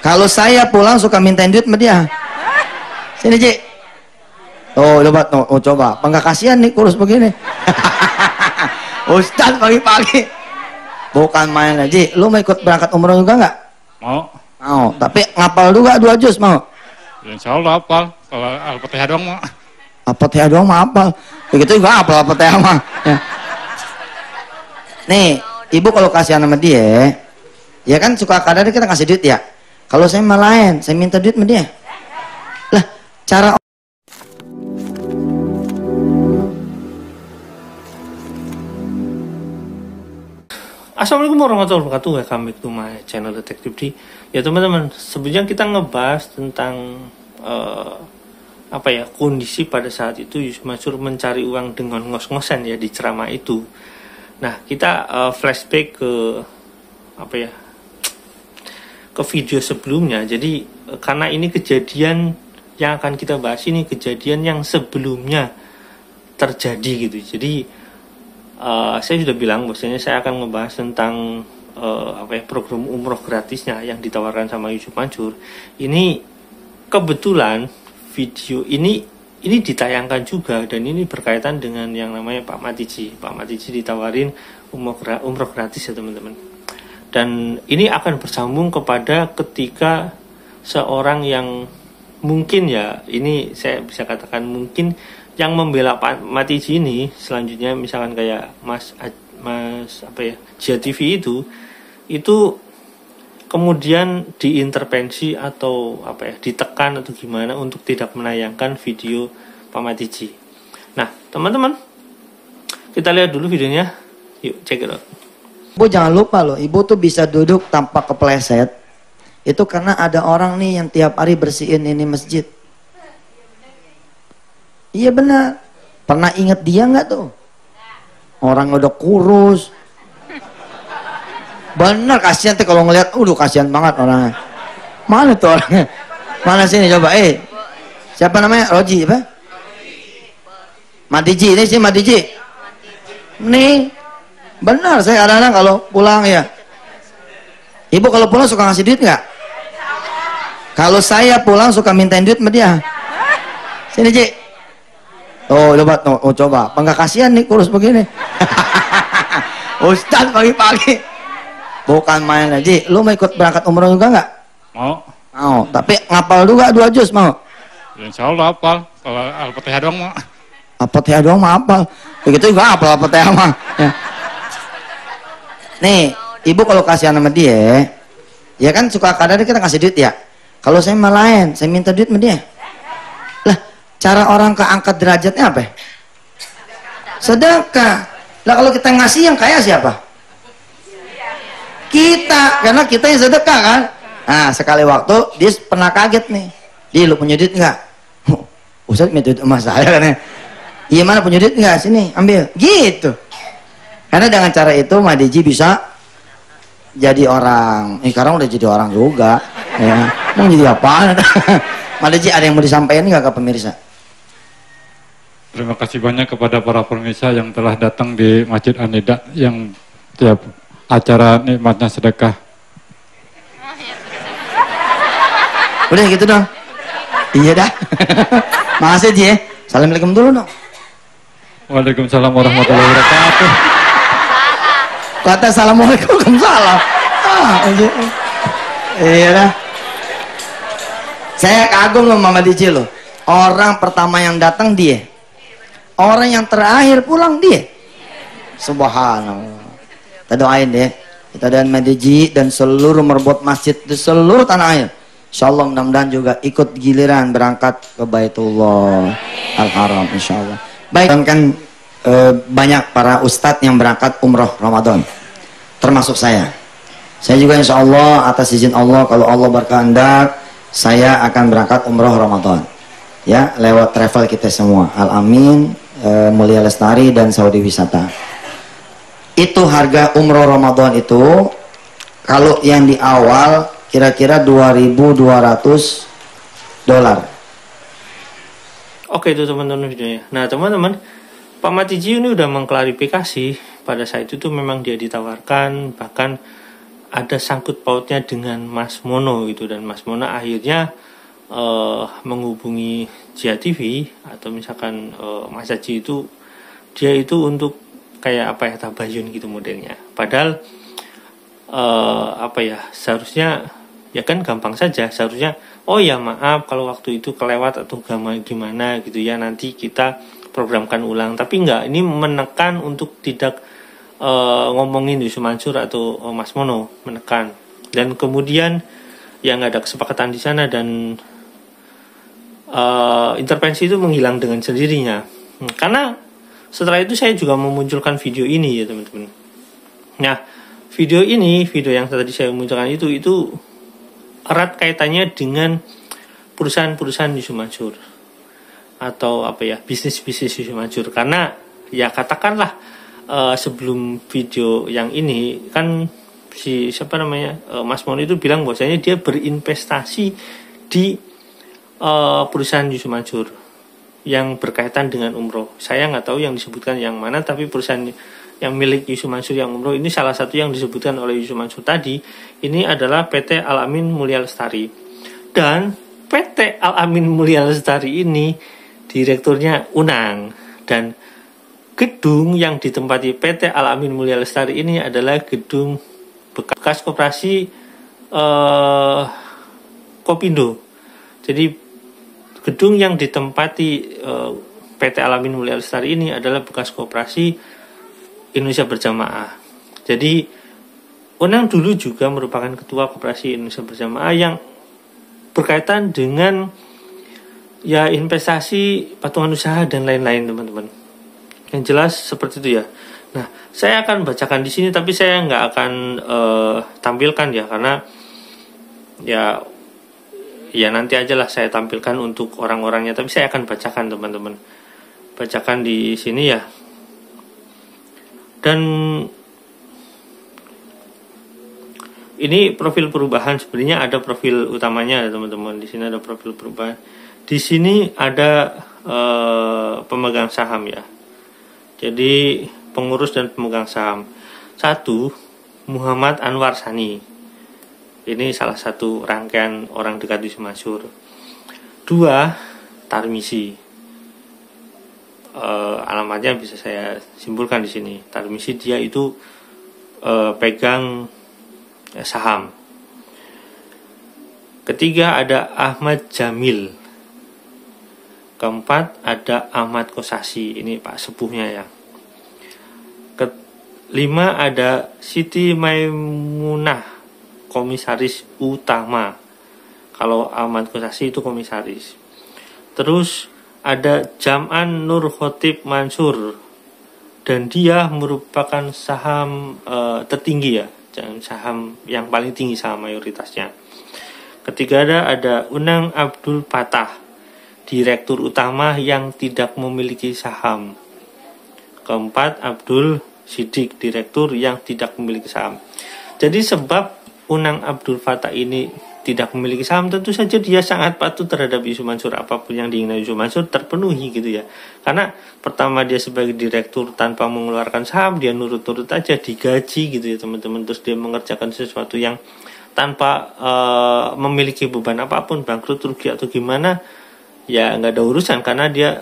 Kalau saya pulang suka mintain duit sama dia. Sini Ji. Oh coba, coba. Enggak kasihan nih kurus begini. Ustaz pagi-pagi. Bukan main aja. Lu mau ikut berangkat umroh juga nggak? Mau. Mau. Tapi ngapal juga 2 juz mau? Ya, insya Allah hafal. Kalau Al-Fatihah doang mah. Al-Fatihah doang mah hafal. Begitu juga hafal Al-Fatihah mah. Ya. Nih, ibu kalau kasihan sama dia, ya kan suka kadang kita kasih duit ya. Kalau saya malahin, saya minta duit sama dia. Lah, cara Assalamualaikum warahmatullahi wabarakatuh. Welcome back to my channel Detektif D. Ya teman-teman, sebelumnya kita ngebahas tentang kondisi pada saat itu Yusuf Mansur mencari uang dengan ngos-ngosan ya di ceramah itu. Nah, kita flashback ke ke video sebelumnya. Jadi karena ini kejadian yang akan kita bahas, ini kejadian yang sebelumnya terjadi gitu. Jadi saya sudah bilang bahwasanya saya akan membahas tentang program umroh gratisnya yang ditawarkan sama Yusuf Mansur. Ini kebetulan video ini ditayangkan juga, dan ini berkaitan dengan yang namanya Pak Matiji. Pak Matiji ditawarin umroh gratis ya teman-teman. Dan ini akan bersambung kepada ketika seorang yang mungkin ya, ini saya bisa katakan mungkin yang membela Pak Matiji ini selanjutnya, misalkan kayak Mas Jia TV itu kemudian diintervensi atau ditekan atau gimana untuk tidak menayangkan video Pak Matiji. Nah teman-teman, kita lihat dulu videonya, yuk check it out. Ibu jangan lupa loh, ibu tuh bisa duduk tanpa kepleset. Itu karena ada orang nih yang tiap hari bersihin ini masjid. Iya benar. Pernah inget dia nggak tuh? Orang udah kurus. Bener, kasihan tuh kalau ngeliat. Kasihan banget orangnya. Mana tuh orangnya? Mana sini coba? Siapa namanya? Roji apa? Matiji. Ini sih Matiji. Nih. Benar, saya kadang-kadang kalau pulang ya. Ibu kalau pulang suka ngasih duit nggak? Kalau saya pulang suka mintain duit sama dia. Sini Ji. Oh coba. Enggak kasihan nih kurus begini. Ustaz pagi-pagi. Bukan main aja. Lu mau ikut berangkat umroh juga nggak? Mau. Mau. Tapi ngapal juga 2 juz mau? Ya, insya Allah hafal. Kalau Al-Fatihah doang mah. Al-Fatihah doang mah hafal. Begitu juga hafal Al-Fatihah mah. Ya. Nih, ibu kalau kasihan sama dia, ya kan suka kadang kita kasih duit ya. Kalau saya malahin, saya minta duit sama dia. Lah, cara orang keangkat derajatnya apa? Sedekah. Lah kalau kita ngasih yang kaya siapa? Kita, karena kita yang sedekah kan. Nah, sekali waktu dia pernah kaget nih. Dia, lu punya duit nggak? Ustaz minta duit sama saya kan ya. Iya, mana punya duit nggak? Sini, ambil. Gitu. Karena dengan cara itu Matiji bisa jadi orang. Sekarang udah jadi orang juga. Ya. Mau jadi apaan? Matiji ada yang mau disampaikan nggak ke pemirsa? Terima kasih banyak kepada para pemirsa yang telah datang di Masjid An-Nida yang tiap acara nikmatnya sedekah. Udah gitu dong. Iya dah. Makasih Ji. Assalamualaikum dulu dong. Waalaikumsalam warahmatullahi wabarakatuh. Kata assalamualaikum, waalaikumsalam. Iya dah. Saya kagum loh Mama Dici loh. Orang pertama yang datang dia. Orang yang terakhir pulang dia. Subhanallah. Kita doain deh. Kita doain Madiji dan seluruh merbot masjid di seluruh tanah air. Insyaallah mudah-mudahan juga ikut giliran berangkat ke Baitullah Al-Haram insyaallah. Baik, kan banyak para ustadz yang berangkat umroh Ramadan, termasuk saya juga insya Allah atas izin Allah, kalau Allah berkehendak saya akan berangkat umroh Ramadan ya, lewat travel kita semua Al-Amin, Mulia Lestari dan Saudi Wisata. Itu harga umroh Ramadan itu kalau yang di awal kira-kira $2.200. Oke, itu teman-teman videonya. Nah teman-teman, Pak Matiji ini udah mengklarifikasi pada saat itu tuh memang dia ditawarkan, bahkan ada sangkut pautnya dengan Mas Mono gitu, dan Mas Mono akhirnya menghubungi Jia TV atau misalkan Mas Haji itu, dia itu untuk kayak apa ya, tabayun gitu modelnya. Padahal apa ya, seharusnya ya kan gampang saja, seharusnya oh ya maaf kalau waktu itu kelewat atau gimana gitu ya, nanti kita programkan ulang. Tapi enggak, ini menekan untuk tidak ngomongin Yusuf Mansur atau Mas Mono, menekan. Dan kemudian ya nggak ada kesepakatan di sana, dan intervensi itu menghilang dengan sendirinya. Karena setelah itu saya juga memunculkan video ini ya teman-teman. Nah, video ini, video yang tadi saya munculkan itu erat kaitannya dengan perusahaan-perusahaan Yusuf Mansur atau apa ya, bisnis-bisnis Yusuf Mansur. Karena ya katakanlah sebelum video yang ini kan Mas Mono itu bilang bahwasanya dia berinvestasi di perusahaan Yusuf Mansur yang berkaitan dengan umroh. Saya nggak tahu yang disebutkan yang mana, tapi perusahaan yang milik Yusuf Mansur yang umroh ini salah satu yang disebutkan oleh Yusuf Mansur tadi, ini adalah PT Al-Amin Mulia Lestari. Dan PT Al-Amin Mulia Lestari ini direkturnya Unang, dan gedung yang ditempati PT Al-Amin Mulia Lestari ini adalah gedung bekas koperasi Kopindo. Jadi gedung yang ditempati PT Al-Amin Mulia Lestari ini adalah bekas koperasi Indonesia Berjamaah. Jadi Unang dulu juga merupakan ketua koperasi Indonesia Berjamaah yang berkaitan dengan ya investasi, patungan usaha dan lain-lain teman-teman. Yang jelas seperti itu ya. Nah, saya akan bacakan di sini, tapi saya nggak akan tampilkan ya, karena ya nanti aja lah saya tampilkan untuk orang-orangnya, tapi saya akan bacakan teman-teman, bacakan di sini ya. Dan ini profil perubahan, sebenarnya ada profil utamanya teman-teman. Di sini ada profil perubahan. Di sini ada pemegang saham ya. Jadi pengurus dan pemegang saham. 1, Muhammad Anwar Sani. Ini salah satu rangkaian orang dekat Yusuf Mansur. 2, Tarmisi. Alamatnya bisa saya simpulkan di sini. Tarmisi dia itu pegang saham. 3 ada Ahmad Jamil. 4 ada Ahmad Kosasi. Ini Pak sepuhnya ya. 5 ada Siti Maimunah, komisaris utama. Kalau Ahmad Kosasi itu komisaris. Terus ada Jam'an Nur Khotib Mansur, dan dia merupakan saham tertinggi ya, saham yang paling tinggi, saham mayoritasnya. 4 ada Unang Abdul Fatah, direktur utama yang tidak memiliki saham. 4 Abdul Sidik, direktur yang tidak memiliki saham. Jadi sebab Unang Abdul Fatah ini tidak memiliki saham, tentu saja dia sangat patuh terhadap Yusuf Mansur. Apapun yang diinginkan Yusuf Mansur terpenuhi gitu ya. Karena pertama dia sebagai direktur tanpa mengeluarkan saham, dia nurut-nurut aja, digaji gitu ya teman-teman. Terus dia mengerjakan sesuatu yang tanpa memiliki beban apapun, bangkrut, rugi atau gimana, ya nggak ada urusan, karena dia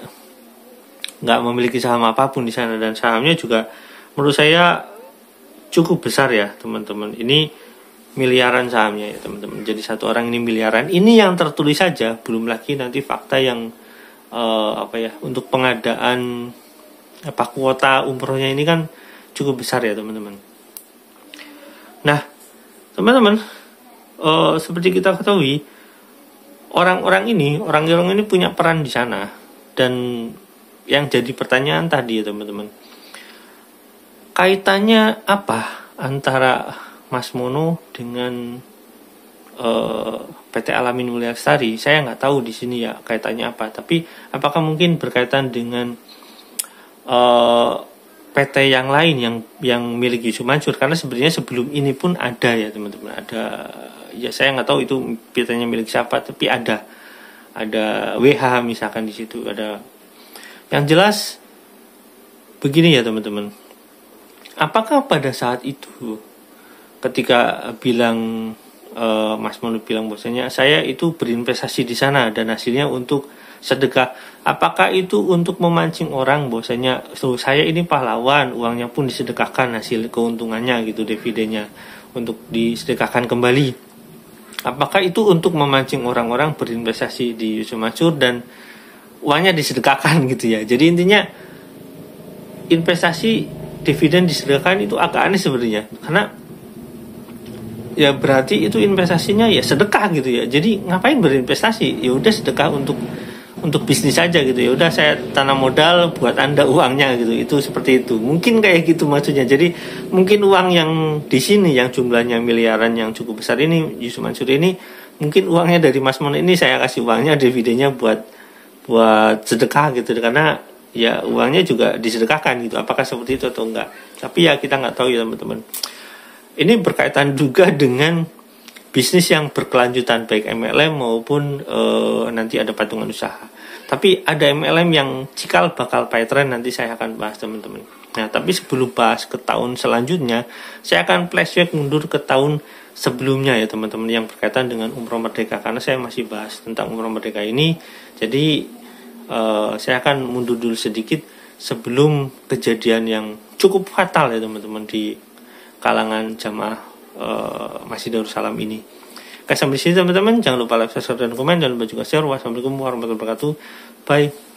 nggak memiliki saham apapun di sana. Dan sahamnya juga menurut saya cukup besar ya teman-teman. Ini miliaran sahamnya ya teman-teman. Jadi satu orang ini miliaran. Ini yang tertulis saja, belum lagi nanti fakta yang untuk pengadaan kuota umrohnya ini kan cukup besar ya teman-teman. Nah teman-teman, seperti kita ketahui, orang-orang ini punya peran di sana. Dan yang jadi pertanyaan tadi ya teman-teman, kaitannya apa antara Mas Mono dengan PT Al-Amin Mulia Lestari? Saya nggak tahu di sini ya kaitannya apa. Tapi apakah mungkin berkaitan dengan PT yang lain yang milik Yusuf Mansur? Karena sebenarnya sebelum ini pun ada ya teman-teman. Ada ya, saya nggak tahu itu PT-nya milik siapa, tapi ada WH misalkan di situ ada. Yang jelas begini ya teman-teman. Apakah pada saat itu ketika bilang Mas Manu bilang bahwasanya saya itu berinvestasi di sana dan hasilnya untuk sedekah. Apakah itu untuk memancing orang bahwasanya saya ini pahlawan, uangnya pun disedekahkan hasil keuntungannya gitu, dividennya untuk disedekahkan kembali. Apakah itu untuk memancing orang-orang berinvestasi di Yusuf Mansur dan uangnya disedekahkan gitu ya. Jadi intinya investasi dividen disedekahkan itu agak aneh sebenarnya, karena ya berarti itu investasinya ya sedekah gitu ya. Jadi ngapain berinvestasi? Ya udah sedekah untuk bisnis saja gitu ya. Udah saya tanam modal buat Anda uangnya gitu. Itu seperti itu. Mungkin kayak gitu maksudnya. Jadi mungkin uang yang di sini yang jumlahnya miliaran yang cukup besar ini, Yusuf Mansur ini, mungkin uangnya dari Mas Mon ini saya kasih uangnya dividennya buat sedekah gitu, karena ya uangnya juga disedekahkan gitu. Apakah seperti itu atau enggak? Tapi ya kita nggak tahu ya teman-teman. Ini berkaitan juga dengan bisnis yang berkelanjutan, baik MLM maupun nanti ada patungan usaha. Tapi ada MLM yang cikal bakal pattern, nanti saya akan bahas teman-teman. Nah, tapi sebelum bahas ke tahun selanjutnya, saya akan flashback mundur ke tahun sebelumnya ya teman-teman, yang berkaitan dengan Umroh Merdeka, karena saya masih bahas tentang Umroh Merdeka ini. Jadi saya akan mundur dulu sedikit sebelum kejadian yang cukup fatal ya teman-teman di kalangan jamaah Masjid Darussalam ini. Oke, sampai di sini teman-teman. Jangan lupa like, subscribe, dan komen. Jangan lupa juga share. Wassalamualaikum warahmatullahi wabarakatuh. Bye.